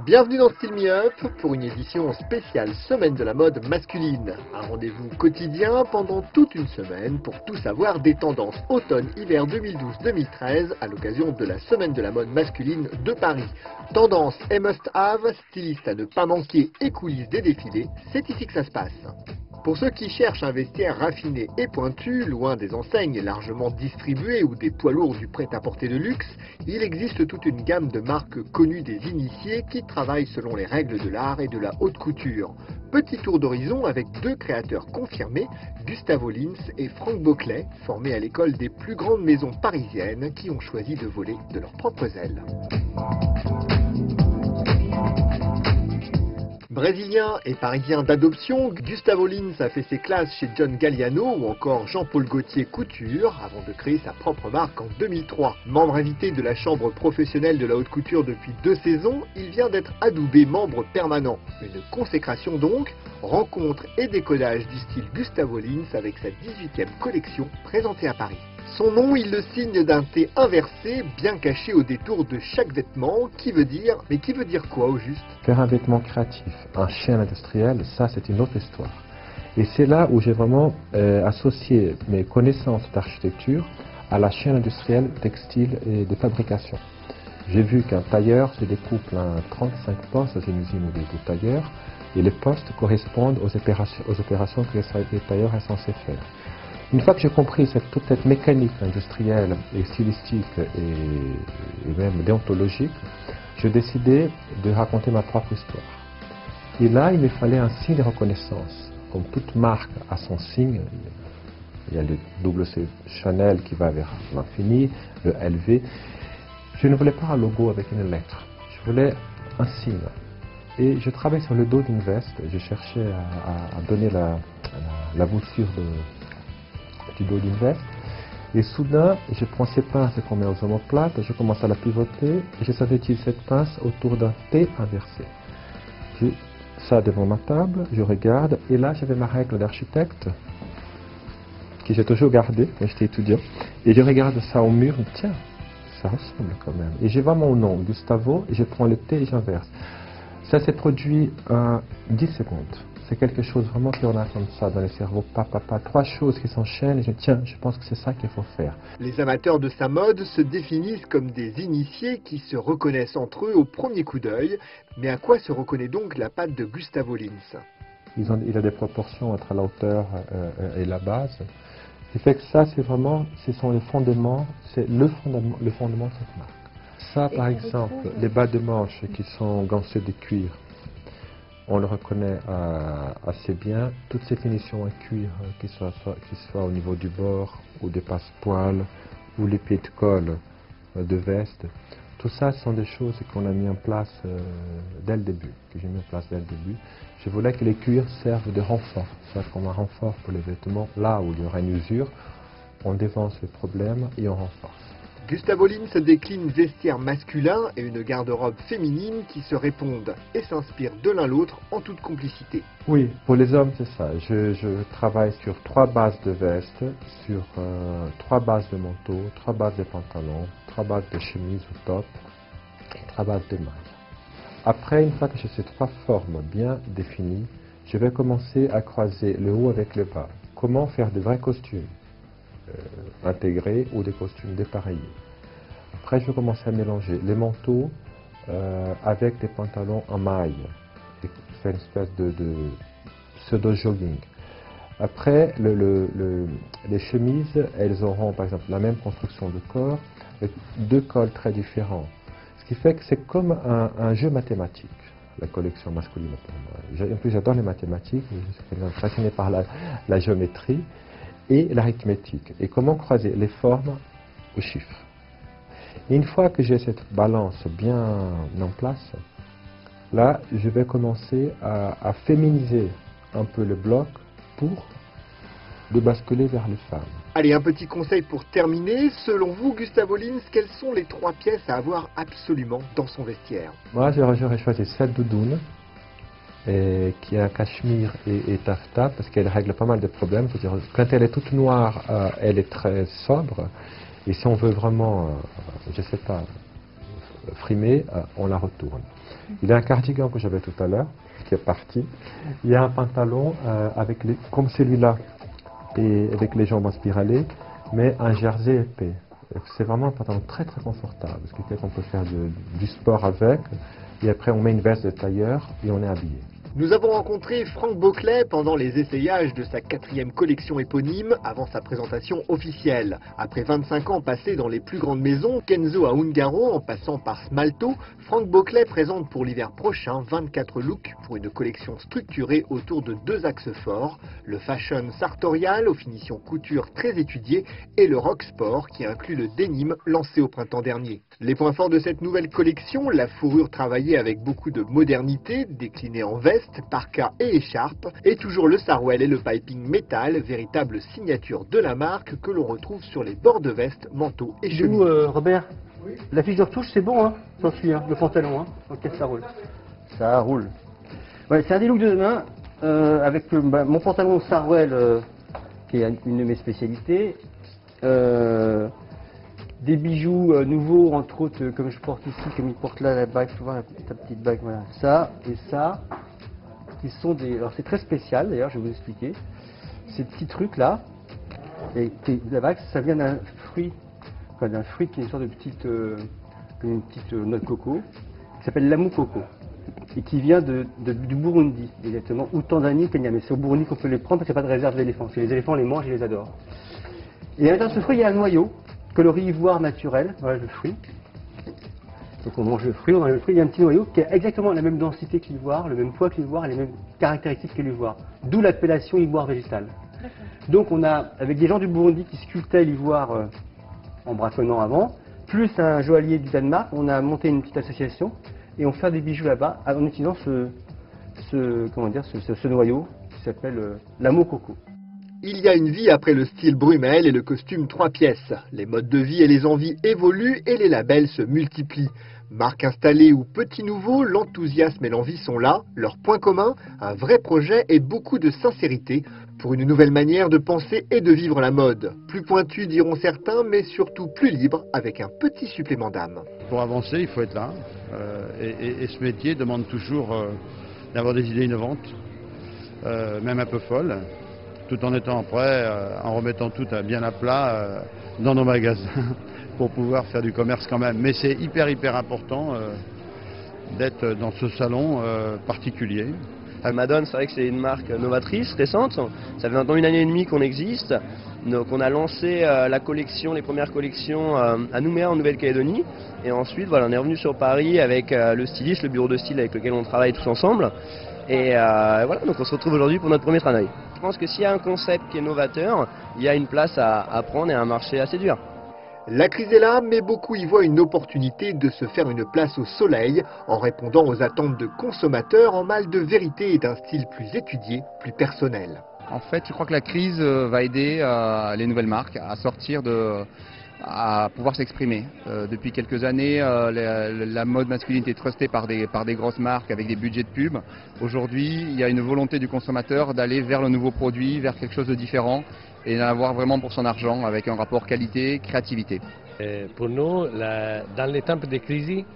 Bienvenue dans Style Me Up pour une édition spéciale Semaine de la mode masculine. Un rendez-vous quotidien pendant toute une semaine pour tout savoir des tendances automne-hiver 2012-2013 à l'occasion de la Semaine de la mode masculine de Paris. Tendances et must-have, stylistes à ne pas manquer et coulisses des défilés, c'est ici que ça se passe. Pour ceux qui cherchent un vestiaire raffiné et pointu, loin des enseignes largement distribuées ou des poids lourds du prêt-à-porter de luxe, il existe toute une gamme de marques connues des initiés qui travaillent selon les règles de l'art et de la haute couture. Petit tour d'horizon avec deux créateurs confirmés, Gustavo Lins et Franck Boclet, formés à l'école des plus grandes maisons parisiennes qui ont choisi de voler de leurs propres ailes. Brésilien et parisien d'adoption, Gustavo Lins a fait ses classes chez John Galliano ou encore Jean-Paul Gaultier Couture avant de créer sa propre marque en 2003. Membre invité de la chambre professionnelle de la haute couture depuis 2 saisons, il vient d'être adoubé membre permanent. Une consécration donc, rencontre et décodage du style Gustavo Lins avec sa 18e collection présentée à Paris. Son nom, il le signe d'un T inversé, bien caché au détour de chaque vêtement, mais qui veut dire quoi au juste? Faire un vêtement créatif, un chien industriel, ça c'est une autre histoire. Et c'est là où j'ai vraiment associé mes connaissances d'architecture à la chaîne industrielle textile et de fabrication. J'ai vu qu'un tailleur se découpe 35 postes dans une usine de tailleur et les postes correspondent aux opérations que le tailleur est censé faire. Une fois que j'ai compris toute cette mécanique industrielle et stylistique et même déontologique, j'ai décidé de raconter ma propre histoire. Et là, il me fallait un signe de reconnaissance. Comme toute marque a son signe, il y a le WC Chanel qui va vers l'infini, le LV. Je ne voulais pas un logo avec une lettre, je voulais un signe. Et je travaillais sur le dos d'une veste, je cherchais à donner la voussure du dos d'une veste. Et soudain, je prends ces pinces qu'on met aux omoplates, je commence à la pivoter et je savais utiliser cette pince autour d'un T inversé. J'ai ça devant ma table, je regarde et là j'avais ma règle d'architecte que j'ai toujours gardée quand j'étais étudiant. Et je regarde ça au mur, tiens, ça ressemble quand même. Et je vois mon nom, Gustavo, et je prends le T et j'inverse. Ça s'est produit en 10 secondes. C'est quelque chose vraiment qu'on a comme ça dans le cerveau, trois choses qui s'enchaînent et je pense que c'est ça qu'il faut faire. Les amateurs de sa mode se définissent comme des initiés qui se reconnaissent entre eux au premier coup d'œil. Mais à quoi se reconnaît donc la patte de Gustavo Lins? Il a des proportions entre la hauteur et la base. Ce qui fait que ça, ce sont les fondements, c'est le fondement de cette marque. Ça, par exemple, les bas de manches qui sont gancés de cuir, on le reconnaît assez bien. Toutes ces finitions en cuir, qui soient au niveau du bord ou des passepoils ou les pieds de colle de veste, tout ça sont des choses qu'on a mis en place dès le début, que j'ai mis en place dès le début. Je voulais que les cuirs servent de renfort, soit comme un renfort pour les vêtements. Là où il y aura une usure, on dévance le problème et on renforce. Gustavo Lins se décline vestiaire masculin et une garde-robe féminine qui se répondent et s'inspirent de l'un l'autre en toute complicité. Oui, pour les hommes c'est ça. Je travaille sur 3 bases de vestes, sur 3 bases de manteaux, 3 bases de pantalons, 3 bases de chemises ou top et 3 bases de mailles. Après, une fois que j'ai ces 3 formes bien définies, je vais commencer à croiser le haut avec le bas. Comment faire de vrais costumes intégrés ou des costumes dépareillés. Après, je vais commencer à mélanger les manteaux avec des pantalons en maille. Et faire une espèce de pseudo-jogging. Après, les chemises, elles auront par exemple la même construction de corps, avec 2 cols très différents. Ce qui fait que c'est comme un jeu mathématique, la collection masculine pour moi. En plus, j'adore les mathématiques, je suis fasciné par la géométrie et l'arithmétique. Et comment croiser les formes aux chiffres. Et une fois que j'ai cette balance bien en place, là, je vais commencer à féminiser un peu le bloc pour de basculer vers les femmes. Allez, un petit conseil pour terminer. Selon vous, Gustavo Lins, quelles sont les 3 pièces à avoir absolument dans son vestiaire? Moi, j'aurais choisi cette doudoune, qui est un cachemire et taffetas, parce qu'elle règle pas mal de problèmes. Je veux dire, quand elle est toute noire, elle est très sobre. Et si on veut vraiment, je sais pas, frimer, on la retourne. Il y a un cardigan que j'avais tout à l'heure, qui est parti. Il y a un pantalon comme celui-là, et avec les jambes en spiralée, mais un jersey épais. C'est vraiment un pantalon très très confortable, ce qui fait qu'on peut faire du sport avec, et après on met une veste de tailleur et on est habillé. Nous avons rencontré Franck Boclet pendant les essayages de sa 4e collection éponyme avant sa présentation officielle. Après 25 ans passés dans les plus grandes maisons, Kenzo à Ungaro en passant par Smalto, Franck Boclet présente pour l'hiver prochain 24 looks pour une collection structurée autour de 2 axes forts, le fashion sartorial aux finitions couture très étudiées et le rock sport qui inclut le denim lancé au printemps dernier. Les points forts de cette nouvelle collection, la fourrure travaillée avec beaucoup de modernité, déclinée en veste, parka et écharpe, et toujours le sarouel et le piping métal, véritable signature de la marque que l'on retrouve sur les bords de veste, manteaux et chemises. Robert, oui. La fiche de retouche c'est bon, hein, j'en suis, hein, le pantalon, hein. Ok, ça roule. Ça roule. Ouais, c'est un des looks de demain, avec mon pantalon sarouel, qui est une de mes spécialités. Des bijoux nouveaux, entre autres, comme je porte ici, comme il porte là la bague, tu vois, ta petite bague, voilà. Ça et ça, qui sont des... Alors c'est très spécial, d'ailleurs, je vais vous expliquer. Ces petits trucs-là, et la bague, ça vient d'un fruit, enfin, d'un fruit qui est une sorte de petite, une petite noix de coco, qui s'appelle l'amou coco, et qui vient du Burundi, exactement, ou Tanzanie, Kenya. Mais c'est au Burundi qu'on peut les prendre parce qu'il n'y a pas de réserve d'éléphants. Si les éléphants les mangent, ils les adorent. Et à l'intérieur de ce fruit, il y a un noyau, coloris ivoire naturel, voilà le fruit. Donc on mange le fruit, on mange le fruit, il y a un petit noyau qui a exactement la même densité que l'ivoire, le même poids que l'ivoire et les mêmes caractéristiques que l'ivoire. D'où l'appellation ivoire végétal. Donc on a, avec des gens du Burundi qui sculptaient l'ivoire en braconnant avant, plus un joaillier du Danemark, on a monté une petite association et on fait des bijoux là-bas en utilisant ce noyau qui s'appelle l'amou coco. Il y a une vie après le style Brumel et le costume 3 pièces. Les modes de vie et les envies évoluent et les labels se multiplient. Marques installées ou petits nouveaux, l'enthousiasme et l'envie sont là. Leur point commun, un vrai projet et beaucoup de sincérité pour une nouvelle manière de penser et de vivre la mode. Plus pointu diront certains, mais surtout plus libre avec un petit supplément d'âme. Pour avancer, il faut être là. Et ce métier demande toujours d'avoir des idées innovantes, même un peu folles, tout en étant prêt, en remettant tout bien à plat dans nos magasins pour pouvoir faire du commerce quand même. Mais c'est hyper important d'être dans ce salon particulier. Madone, c'est vrai que c'est une marque novatrice, récente. Ça fait maintenant 1 année et demie qu'on existe. Donc on a lancé la collection, les premières collections à Nouméa en Nouvelle-Calédonie. Et ensuite, voilà, on est revenu sur Paris avec le styliste, le bureau de style avec lequel on travaille tous ensemble. Et voilà, donc on se retrouve aujourd'hui pour notre premier travail. Je pense que s'il y a un concept qui est novateur, il y a une place à prendre et un marché à séduire. La crise est là, mais beaucoup y voient une opportunité de se faire une place au soleil en répondant aux attentes de consommateurs en mal de vérité et d'un style plus étudié, plus personnel. En fait, je crois que la crise va aider les nouvelles marques à sortir à pouvoir s'exprimer. Depuis quelques années, la mode masculine est trustée par des grosses marques avec des budgets de pub. Aujourd'hui, il y a une volonté du consommateur d'aller vers le nouveau produit, vers quelque chose de différent et d'en avoir vraiment pour son argent avec un rapport qualité-créativité. Pour nous, dans les temps de crise,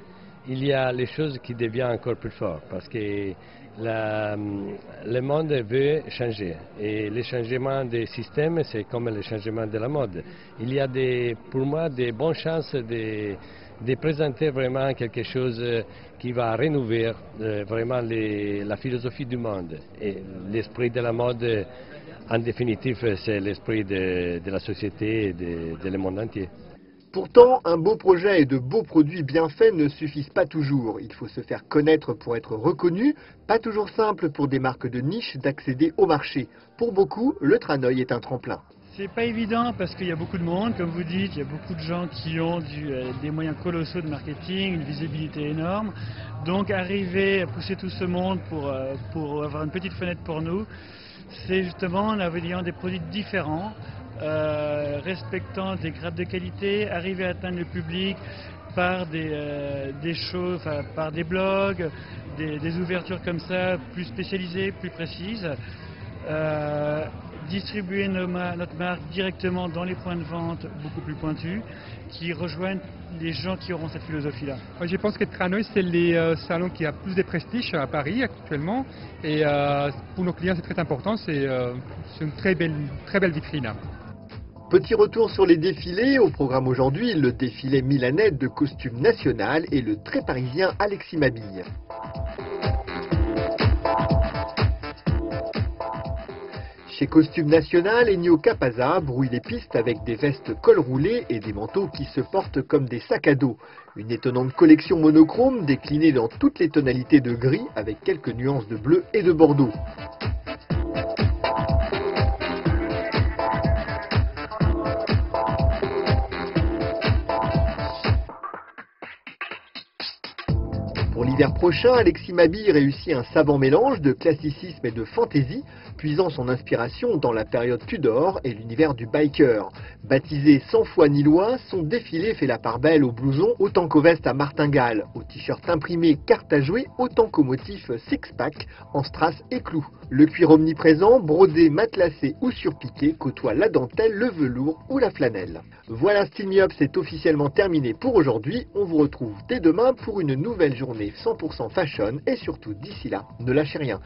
il y a les choses qui deviennent encore plus fortes parce que le monde veut changer et le changement des systèmes, c'est comme le changement de la mode. Il y a pour moi des bonnes chances de présenter vraiment quelque chose qui va renouveler vraiment la philosophie du monde. Et l'esprit de la mode, en définitive, c'est l'esprit de la société et du monde entier. Pourtant, un beau projet et de beaux produits bien faits ne suffisent pas toujours. Il faut se faire connaître pour être reconnu. Pas toujours simple pour des marques de niche d'accéder au marché. Pour beaucoup, le Tranoï est un tremplin. C'est pas évident parce qu'il y a beaucoup de monde, comme vous dites, il y a beaucoup de gens qui ont des moyens colossaux de marketing, une visibilité énorme. Donc arriver à pousser tout ce monde pour avoir une petite fenêtre pour nous, c'est justement en ayant des produits différents, respectant des grades de qualité, arriver à atteindre le public par des choses, par des blogs, des ouvertures comme ça, plus spécialisées, plus précises. Distribuer notre marque directement dans les points de vente beaucoup plus pointus qui rejoignent les gens qui auront cette philosophie-là. Je pense que Tranoï, c'est le salon qui a plus de prestige à Paris actuellement et pour nos clients c'est très important, c'est une très belle vitrine. Petit retour sur les défilés. Au programme aujourd'hui, le défilé milanais de costume national et le très parisien Alexis Mabille. Chez Costume National, Ennio Capaza brouille les pistes avec des vestes col roulé et des manteaux qui se portent comme des sacs à dos. Une étonnante collection monochrome déclinée dans toutes les tonalités de gris avec quelques nuances de bleu et de bordeaux. Pour l'hiver prochain, Alexis Mabille réussit un savant mélange de classicisme et de fantaisie, puisant son inspiration dans la période Tudor et l'univers du biker. Baptisé 100 fois Nilois, son défilé fait la part belle aux blousons autant qu'aux vestes à martingale, aux t-shirts imprimés cartes à jouer autant qu'aux motifs six-pack en strass et clous. Le cuir omniprésent, brodé, matelassé ou surpiqué côtoie la dentelle, le velours ou la flanelle. Voilà, Style Me Up, c'est officiellement terminé pour aujourd'hui. On vous retrouve dès demain pour une nouvelle journée 100% fashion et surtout d'ici là, ne lâchez rien.